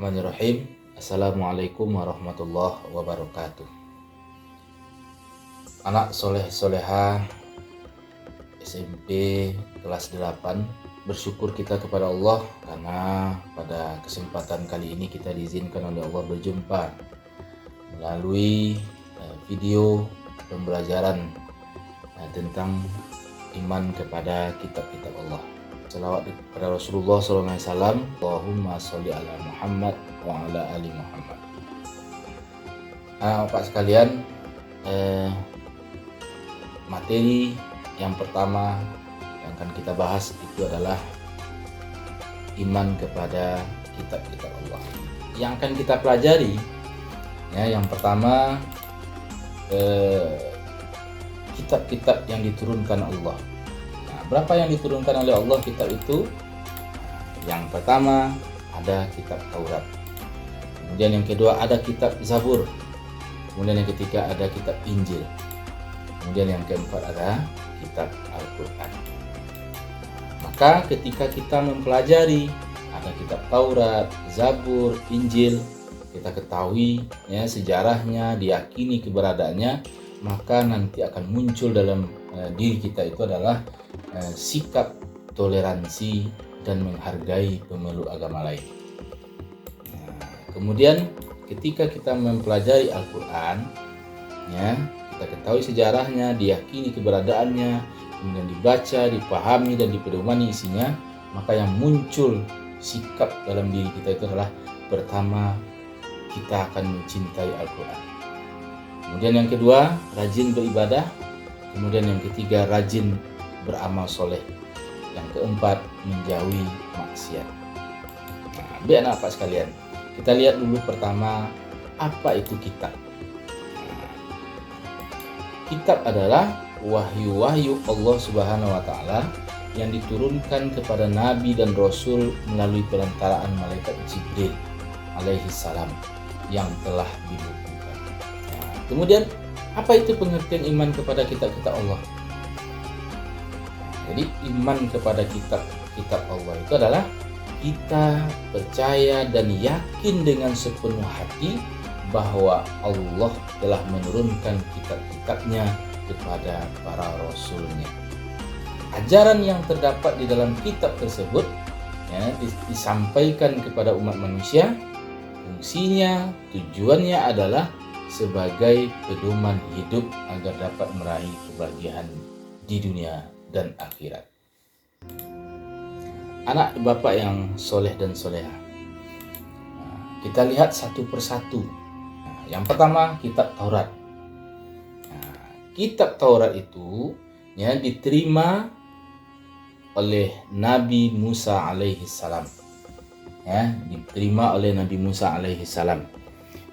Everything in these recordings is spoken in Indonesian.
Bismillahirrahmanirrahim. Assalamualaikum warahmatullahi wabarakatuh. Anak soleh soleha SMP kelas 8, bersyukur kita kepada Allah karena pada kesempatan kali ini kita diizinkan oleh Allah berjumpa melalui video pembelajaran tentang iman kepada kitab-kitab Allah. Salawat kepada Rasulullah SAW. Allahumma sholli ala Muhammad wa ala ali Muhammad. Bapak sekalian, materi yang pertama yang akan kita bahas itu adalah iman kepada kitab-kitab Allah. Yang akan kita pelajari, yang pertama kitab-kitab yang diturunkan Allah. Berapa yang diturunkan oleh Allah kitab itu? Yang pertama ada kitab Taurat. Kemudian yang kedua ada kitab Zabur. Kemudian yang ketiga ada kitab Injil. Kemudian yang keempat ada kitab Al-Quran. Maka ketika kita mempelajari ada kitab Taurat, Zabur, Injil, kita ketahui sejarahnya, diyakini keberadaannya, maka nanti akan muncul dalam diri kita itu adalah sikap toleransi dan menghargai pemeluk agama lain. Kemudian ketika kita mempelajari Al-Quran, kita ketahui sejarahnya, diyakini keberadaannya, kemudian dibaca, dipahami dan dipedomani isinya, maka yang muncul sikap dalam diri kita itu adalah pertama, kita akan mencintai Al-Quran. Kemudian yang kedua, rajin beribadah. Kemudian yang ketiga, rajin beramal soleh. Yang keempat, menjauhi maksiat. Biar anak sekalian, kita lihat dulu pertama, apa itu kitab? Kitab adalah wahyu-wahyu Allah Subhanahu wa Ta'ala yang diturunkan kepada Nabi dan Rasul melalui perantaraan malaikat Jibril alaihi salam yang telah dibukukan. Kemudian, apa itu pengertian iman kepada kitab-kitab Allah? Jadi iman kepada kitab Allah itu adalah kita percaya dan yakin dengan sepenuh hati bahwa Allah telah menurunkan kitab-kitabnya kepada para rasulnya. Ajaran yang terdapat di dalam kitab tersebut disampaikan kepada umat manusia. Fungsinya, tujuannya adalah sebagai pedoman hidup agar dapat meraih kebahagiaan di dunia dan akhirat. Anak bapak yang soleh dan soleha, kita lihat satu persatu. Yang pertama, kitab Taurat. Kitab Taurat itu diterima oleh Nabi Musa alaihi salam. Diterima oleh Nabi Musa alaihi salam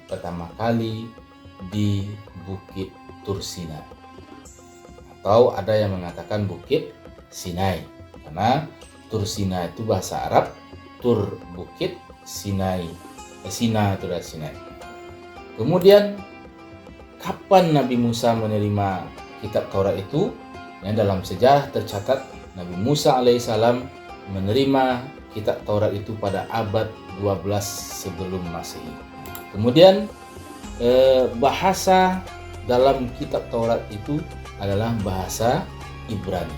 pertama kali di Bukit Tur Sinai, atau ada yang mengatakan Bukit Sinai, karena Tur Sinai itu bahasa Arab, Tur bukit, Sinai Sinai itu adalah Sinai. Kemudian kapan Nabi Musa menerima kitab Taurat itu? Dalam sejarah tercatat Nabi Musa alaihissalam menerima kitab Taurat itu pada abad 12 sebelum Masehi. Kemudian bahasa dalam kitab Taurat itu adalah bahasa Ibrani.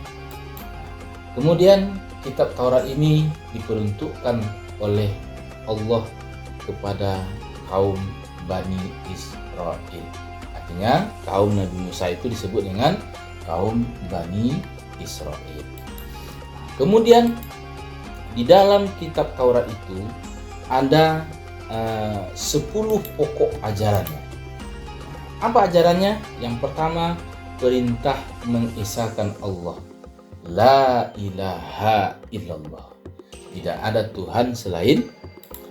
Kemudian kitab Taurat ini diperuntukkan oleh Allah kepada kaum Bani Israel. Artinya kaum Nabi Musa itu disebut dengan kaum Bani Israel. Kemudian di dalam kitab Taurat itu ada 10 pokok ajarannya. Apa ajarannya? Yang pertama, perintah mengesahkan Allah. La ilaha illallah. Tidak ada Tuhan selain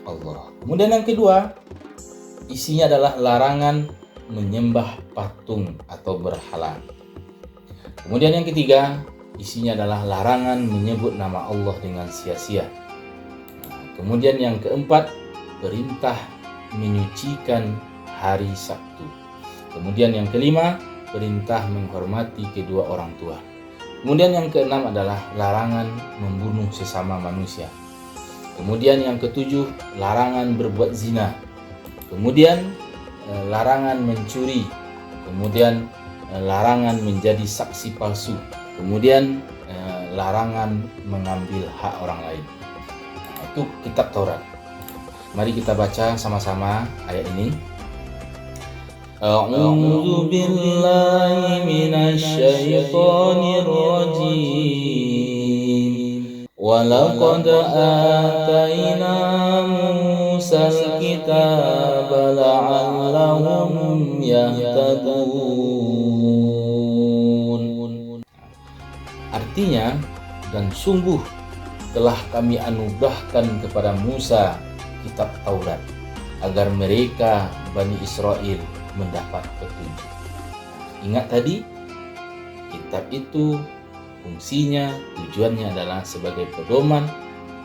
Allah. Kemudian yang kedua, isinya adalah larangan menyembah patung atau berhala. Kemudian yang ketiga, isinya adalah larangan menyebut nama Allah dengan sia-sia. Kemudian yang keempat, perintah menyucikan hari Sabtu. Kemudian yang kelima, perintah menghormati kedua orang tua. Kemudian yang keenam adalah larangan membunuh sesama manusia. Kemudian yang ketujuh, larangan berbuat zina. Kemudian larangan mencuri. Kemudian larangan menjadi saksi palsu. Kemudian larangan mengambil hak orang lain. Nah, itu kitab Taurat. Mari kita baca sama-sama ayat ini. A'udzu billahi minasy syaithanir rajim. Wa laqad atayna Musal kitaba la'allahum yahtadun. Artinya, dan sungguh telah kami anugerahkan kepada Musa kitab Taurat agar mereka Bani Israel mendapat petunjuk. Ingat tadi, kitab itu fungsinya, tujuannya adalah sebagai pedoman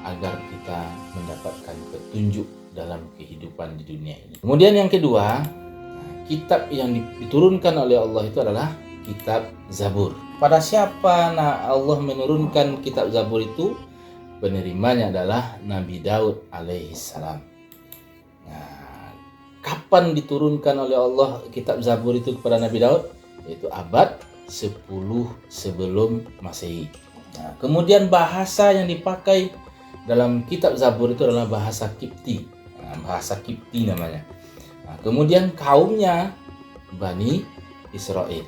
agar kita mendapatkan petunjuk dalam kehidupan di dunia ini. Kemudian yang kedua, kitab yang diturunkan oleh Allah itu adalah kitab Zabur. Pada siapa Allah menurunkan kitab Zabur itu? Penerimanya adalah Nabi Daud alaihissalam. Nah, kapan diturunkan oleh Allah kitab Zabur itu kepada Nabi Daud? Yaitu abad 10 sebelum Masehi. Nah, kemudian bahasa yang dipakai dalam kitab Zabur itu adalah bahasa Kipti. Nah, bahasa Kipti namanya. Nah, kemudian kaumnya Bani Israel.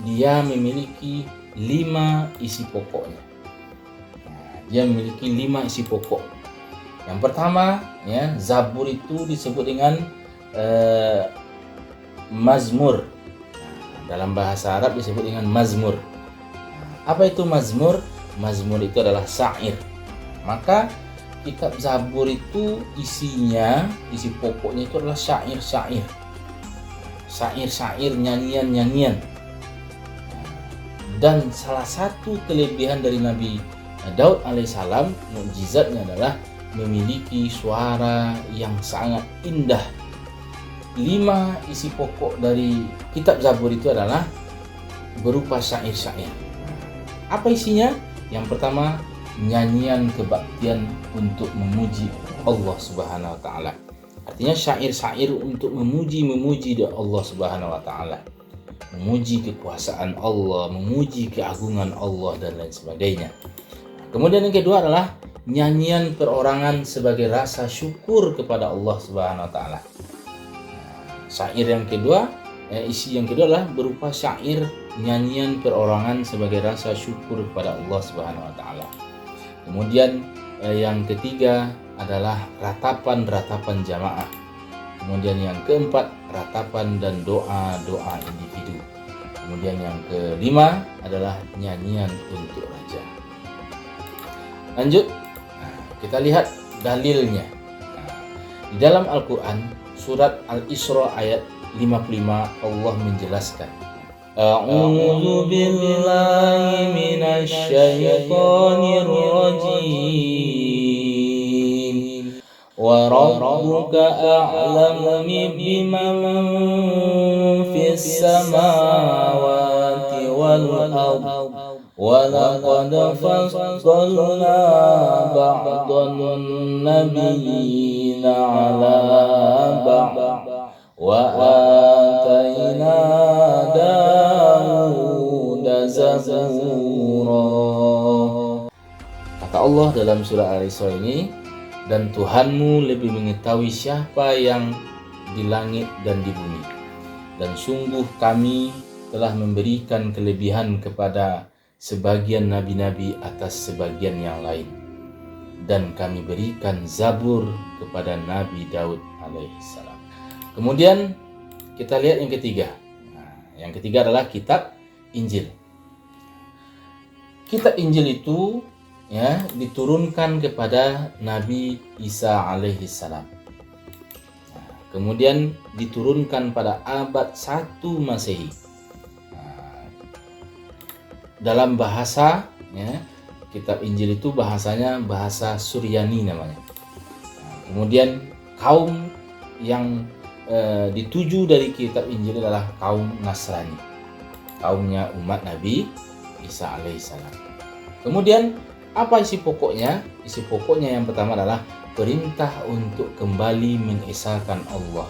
Dia memiliki 5 isi pokoknya. Dia memiliki 5 isi pokok. Yang pertama, ya, Zabur itu disebut dengan Mazmur. Dalam bahasa Arab disebut dengan Mazmur. Apa itu Mazmur? Mazmur itu adalah syair. Maka kitab Zabur itu isinya, isi pokoknya itu adalah syair-syair. Syair-syair, nyanyian-nyanyian. Dan salah satu kelebihan dari Nabi Daud alaihissalam, mukjizatnya adalah memiliki suara yang sangat indah. 5 isi pokok dari kitab Zabur itu adalah berupa syair-syair. Apa isinya? Yang pertama, nyanyian kebaktian untuk memuji Allah Subhanahu wa taala. Artinya syair-syair untuk memuji Allah Subhanahu wa taala. Memuji kekuasaan Allah, memuji keagungan Allah dan lain sebagainya. Kemudian yang kedua adalah nyanyian perorangan sebagai rasa syukur kepada Allah Subhanahu wa taala. Syair yang kedua, isi yang kedua adalah berupa syair nyanyian perorangan sebagai rasa syukur kepada Allah Subhanahu wa taala. Kemudian yang ketiga adalah ratapan-ratapan jamaah. Kemudian yang keempat, ratapan dan doa-doa individu. Kemudian yang kelima adalah nyanyian untuk raja. Lanjut, kita lihat dalilnya. Di dalam Al-Quran, surat Al-Isra ayat 55, Allah menjelaskan, A'udzu billahi minasy syaithanir rajim. Wa rabbuka a'lamu biman fis samawati wal ardh. Wa laqad faddalna ba'dhan nabiyyina 'ala ba'd wa atayna Dauda zabura. Kata Allah dalam surah Al-Isra ini, dan Tuhanmu lebih mengetahui siapa yang di langit dan di bumi. Dan sungguh kami telah memberikan kelebihan kepada sebagian nabi-nabi atas sebagian yang lain. Dan kami berikan Zabur kepada Nabi Daud alaihissalam. Kemudian kita lihat yang ketiga. Yang ketiga adalah kitab Injil. Kitab Injil itu diturunkan kepada Nabi Isa alaihissalam. Kemudian diturunkan pada abad 1 Masehi. Dalam bahasa, kitab Injil itu bahasanya bahasa Suryani namanya. Kemudian kaum yang dituju dari kitab Injil adalah kaum Nasrani, kaumnya umat Nabi Isa alaihissalam. Kemudian Apa isi pokoknya? Isi pokoknya yang pertama adalah perintah untuk kembali mengesahkan Allah.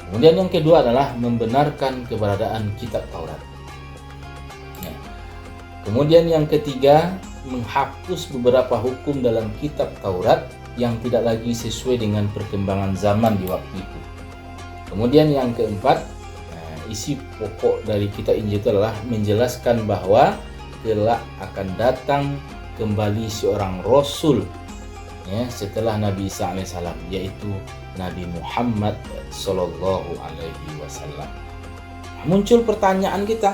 Kemudian yang kedua adalah membenarkan keberadaan kitab Taurat. Ya. Kemudian yang ketiga, menghapus beberapa hukum dalam kitab Taurat yang tidak lagi sesuai dengan perkembangan zaman di waktu itu. Kemudian yang keempat, isi pokok dari kitab Injil itu adalah menjelaskan bahwa kelak akan datang kembali seorang Rasul setelah Nabi Isa alaihissalam, yaitu Nabi Muhammad Sallallahu Alaihi Wasallam. Muncul pertanyaan kita,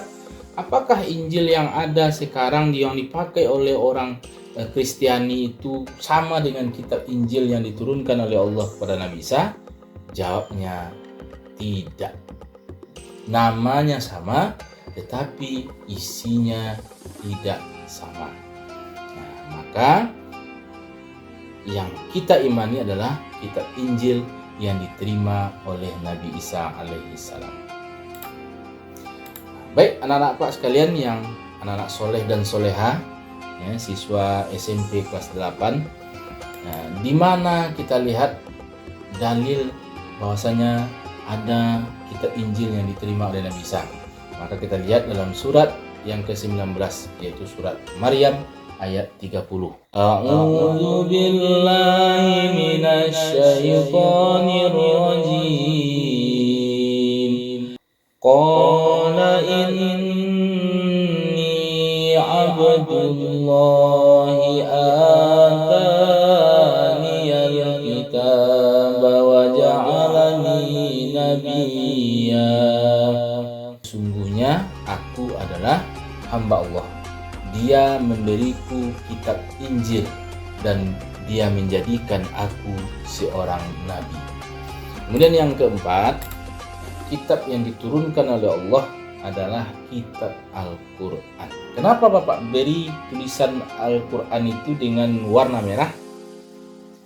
apakah Injil yang ada sekarang yang dipakai oleh orang Kristiani itu sama dengan kitab Injil yang diturunkan oleh Allah kepada Nabi Isa? Jawabnya tidak. Namanya sama, tetapi isinya tidak sama. Nah, maka yang kita imani adalah kitab Injil yang diterima oleh Nabi Isa alaihissalam. Baik anak-anak Pak sekalian, yang anak-anak soleh dan soleha, siswa SMP kelas 8, di mana kita lihat dalil bahwasanya ada kitab Injil yang diterima oleh Nabi Isa. Maka kita lihat dalam surat yang ke-19, yaitu surat Maryam ayat 30. A'udzu billahi minasy syaithanir rajim. Qala inni 'abdullahi ataniyal kitaba wa ja'alani nabiyya. Sungguhnya aku adalah hamba Allah. Dia memberiku kitab Injil dan dia menjadikan aku seorang nabi. Kemudian yang keempat, kitab yang diturunkan oleh Allah adalah kitab Al-Quran. Kenapa Bapak beri tulisan Al-Quran itu dengan warna merah?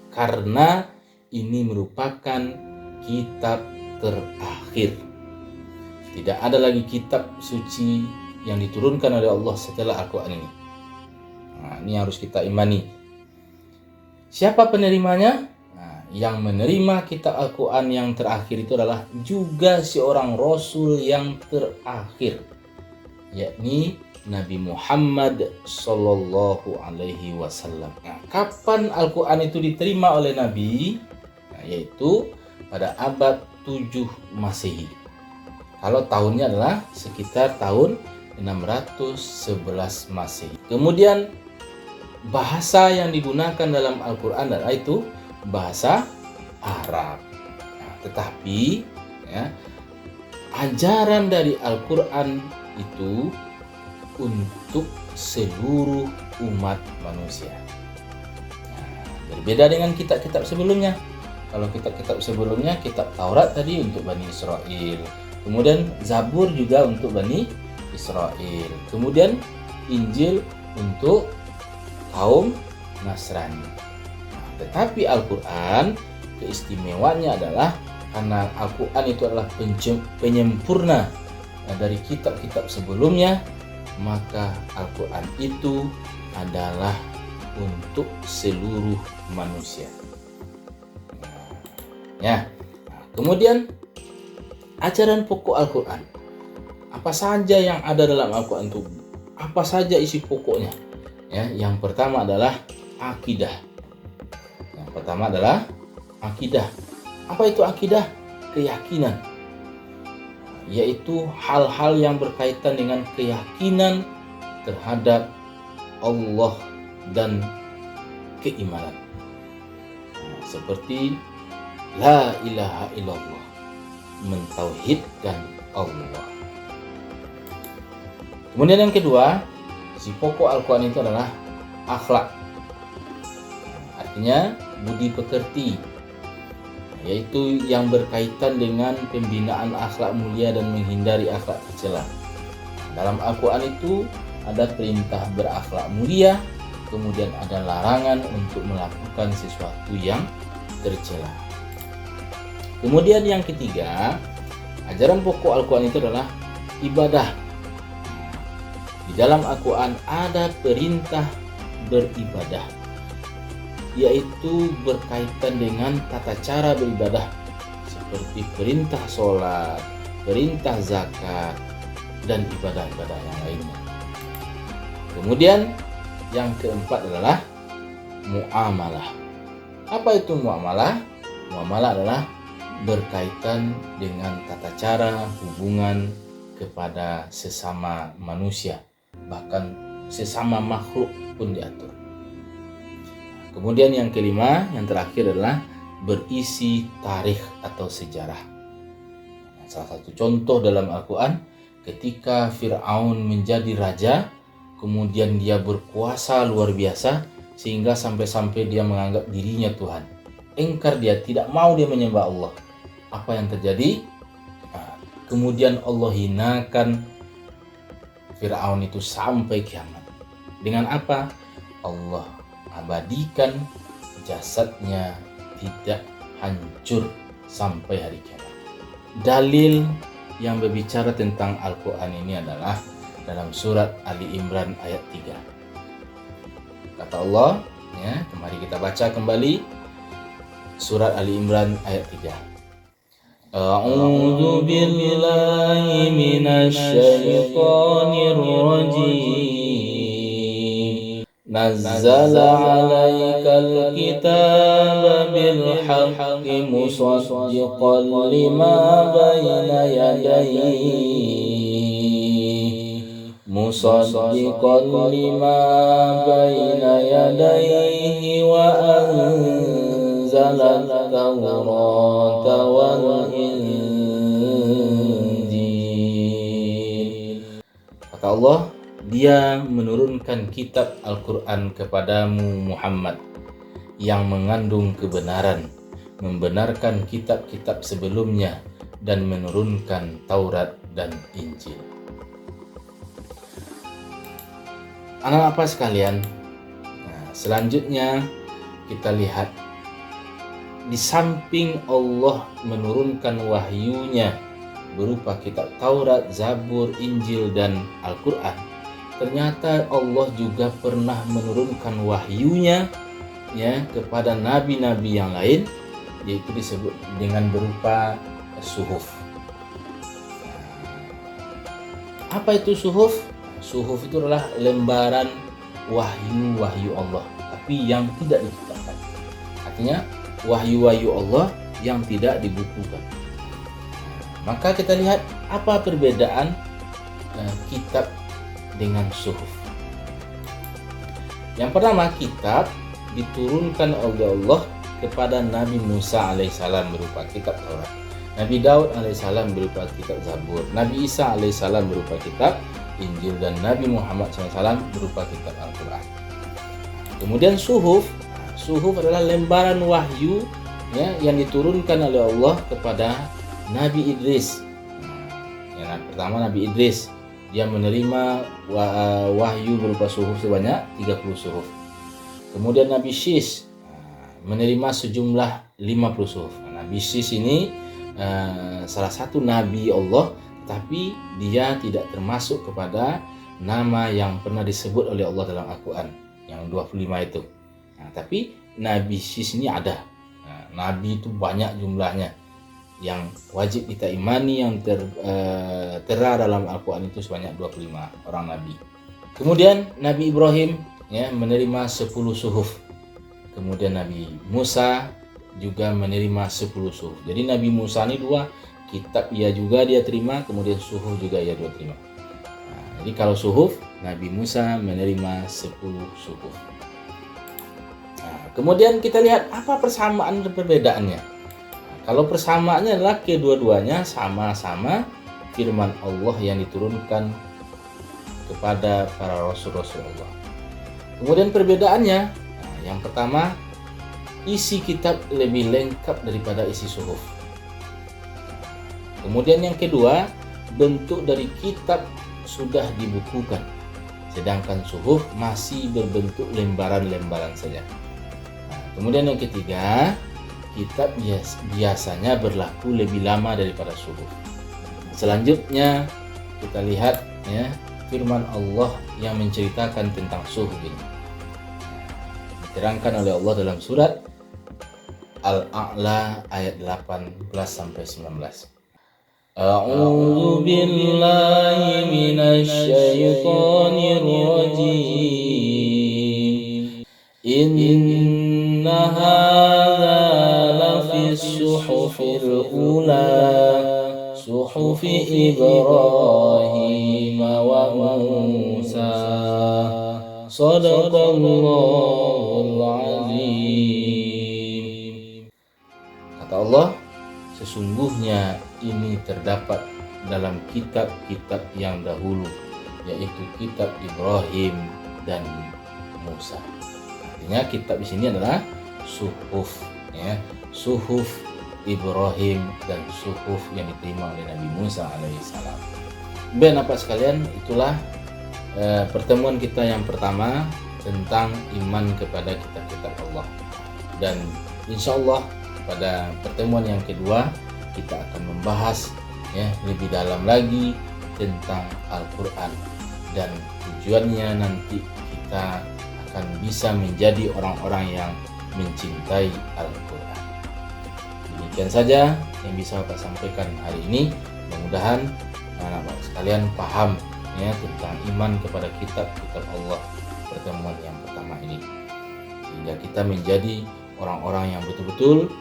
Karena ini merupakan kitab terakhir. Tidak ada lagi kitab suci yang diturunkan oleh Allah setelah Al-Quran ini. Nah, ini harus kita imani. Siapa penerimanya? Nah, yang menerima kitab Al-Quran yang terakhir itu adalah juga seorang Rasul yang terakhir, yakni Nabi Muhammad Sallallahu Alaihi Wasallam. Nah, kapan Al-Quran itu diterima oleh Nabi? Nah, yaitu pada abad 7 Masehi. Kalau tahunnya adalah sekitar tahun 611 Masehi. Kemudian bahasa yang digunakan dalam Al-Quran adalah itu bahasa Arab. Nah, tetapi ajaran dari Al-Quran itu untuk seluruh umat manusia. Nah, berbeda dengan kitab-kitab sebelumnya. Kalau kitab-kitab sebelumnya, kitab Taurat tadi untuk Bani Israel, kemudian Zabur juga untuk Bani Israel, kemudian Injil untuk kaum Nasrani. Nah, tetapi Al-Quran keistimewaannya adalah karena Al-Quran itu adalah penyempurna dari kitab-kitab sebelumnya, maka Al-Quran itu adalah untuk seluruh manusia. Kemudian ajaran pokok Al-Quran. Apa saja yang ada dalam Al-Quran itu? Apa saja isi pokoknya? Yang pertama adalah akidah. Apa itu akidah? Keyakinan. Yaitu hal-hal yang berkaitan dengan keyakinan terhadap Allah dan keimanan. Seperti La ilaha illallah, mentauhidkan Allah. Kemudian yang kedua, si pokok Al-Quran itu adalah akhlak. Artinya budi pekerti, yaitu yang berkaitan dengan pembinaan akhlak mulia dan menghindari akhlak tercela. Dalam Al-Quran itu ada perintah berakhlak mulia, kemudian ada larangan untuk melakukan sesuatu yang tercela. Kemudian yang ketiga, ajaran pokok Al-Quran itu adalah ibadah. Di dalam Al-Quran ada perintah beribadah, yaitu berkaitan dengan tata cara beribadah seperti perintah sholat, perintah zakat, dan ibadah-ibadah yang lainnya. Kemudian yang keempat adalah muamalah. Apa itu muamalah? Muamalah adalah berkaitan dengan tata cara hubungan kepada sesama manusia, bahkan sesama makhluk pun diatur. Kemudian yang kelima, yang terakhir adalah berisi tarikh atau sejarah. Salah satu contoh dalam Al-Quran, ketika Fir'aun menjadi raja, kemudian dia berkuasa luar biasa, sehingga sampai-sampai dia menganggap dirinya Tuhan. Engkar dia, tidak mau dia menyembah Allah. Apa yang terjadi? Kemudian Allah hinakan Fir'aun itu sampai kiamat. Dengan apa? Allah abadikan jasadnya tidak hancur sampai hari kiamat. Dalil yang berbicara tentang Al-Quran ini adalah dalam surat Ali Imran ayat 3. Kata Allah, ya, mari kita baca kembali surat Ali Imran ayat 3. A'udzu billahi minasy syaithanir rajim. Nazzala 'alaikal kitaba bil haqqi musaddiqan lima bayna yadayhi wa anzala at-taurata wal injil. Kata Allah, Dia menurunkan kitab Al-Quran kepadamu Muhammad yang mengandung kebenaran, membenarkan kitab-kitab sebelumnya, dan menurunkan Taurat dan Injil. Anak apa sekalian, selanjutnya kita lihat di samping Allah menurunkan wahyunya berupa kitab Taurat, Zabur, Injil, dan Al-Quran, ternyata Allah juga pernah menurunkan wahyunya, ya, kepada nabi-nabi yang lain, yaitu disebut dengan berupa suhuf. Apa itu suhuf? Suhuf itu adalah lembaran wahyu-wahyu Allah, tapi yang tidak dikitabkan. Artinya wahyu-wahyu Allah yang tidak dibukukan. Maka kita lihat apa perbedaan kitab dengan suhuf. Yang pertama, kitab diturunkan oleh Allah kepada Nabi Musa alaihissalam berupa kitab Taurat, Nabi Daud alaihissalam berupa kitab Zabur, Nabi Isa alaihissalam berupa kitab Injil, dan Nabi Muhammad SAW berupa kitab Al-Quran. Kemudian suhuf adalah lembaran wahyu, ya, yang diturunkan oleh Allah kepada Nabi Idris. Yang pertama Nabi Idris, dia menerima wahyu berupa suhuf sebanyak 30 suhuf. Kemudian Nabi Syis menerima sejumlah 50 suhuf. Nabi Syis ini salah satu Nabi Allah, tapi dia tidak termasuk kepada nama yang pernah disebut oleh Allah dalam Al-Quran, yang 25 itu. Tapi Nabi Syis ini ada. Nabi itu banyak jumlahnya. Yang wajib kita imani, yang tertera dalam Al-Quran itu sebanyak 25 orang Nabi. Kemudian Nabi Ibrahim, ya, menerima 10 suhuf. Kemudian Nabi Musa juga menerima 10 suhuf. Jadi Nabi Musa ini 2 kitab ia juga dia terima, kemudian suhuf juga ia terima. Jadi kalau suhuf, Nabi Musa menerima 10 suhuf. Kemudian kita lihat apa persamaan dan perbedaannya. Kalau persamaannya adalah kedua-duanya sama-sama firman Allah yang diturunkan kepada para rasul-rasul Allah. Kemudian perbedaannya, yang pertama, isi kitab lebih lengkap daripada isi suhuf. Kemudian yang kedua, bentuk dari kitab sudah dibukukan, sedangkan suhuf masih berbentuk lembaran-lembaran saja. Kemudian yang ketiga, kitab biasanya berlaku lebih lama daripada suhuf. Selanjutnya kita lihat, ya, firman Allah yang menceritakan tentang suhuf ini. diterangkan oleh Allah dalam surat Al-A'la ayat 18 sampai 19. A'udzu billahi minasy syaithanir rajim. Inna hadza lafis suhufil ula suhufi Ibrahim wa Musa. Shadaqallahul azim. Kata Allah, sesungguhnya ini terdapat dalam kitab-kitab yang dahulu, yaitu kitab Ibrahim dan Musa. Artinya kitab di sini adalah suhuf, ya, suhuf Ibrahim dan suhuf yang diterima oleh Nabi Musa alaihissalam. Ben apa sekalian, itulah pertemuan kita yang pertama tentang iman kepada kitab-kitab Allah. Dan insya Allah pada pertemuan yang kedua kita akan membahas lebih dalam lagi tentang Al-Quran, dan tujuannya nanti kita akan bisa menjadi orang-orang yang mencintai Al-Quran. Demikian saja yang bisa Bapak sampaikan hari ini. Mudah-mudahan anak-anak sekalian paham tentang iman kepada kitab-kitab Allah pertemuan yang pertama ini, sehingga kita menjadi orang-orang yang betul-betul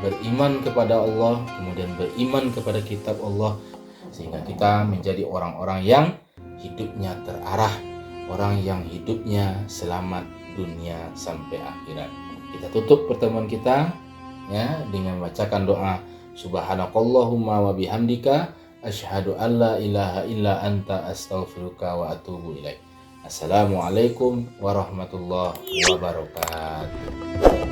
beriman kepada Allah, kemudian beriman kepada kitab Allah, sehingga kita menjadi orang-orang yang hidupnya terarah, orang yang hidupnya selamat dunia sampai akhirat. Kita tutup pertemuan kita dengan membacakan doa Subhanakallahumma wa bihamdika asyhadu an la ilaha illa anta astaghfiruka wa atubu ilaik. Assalamualaikum warahmatullahi wabarakatuh.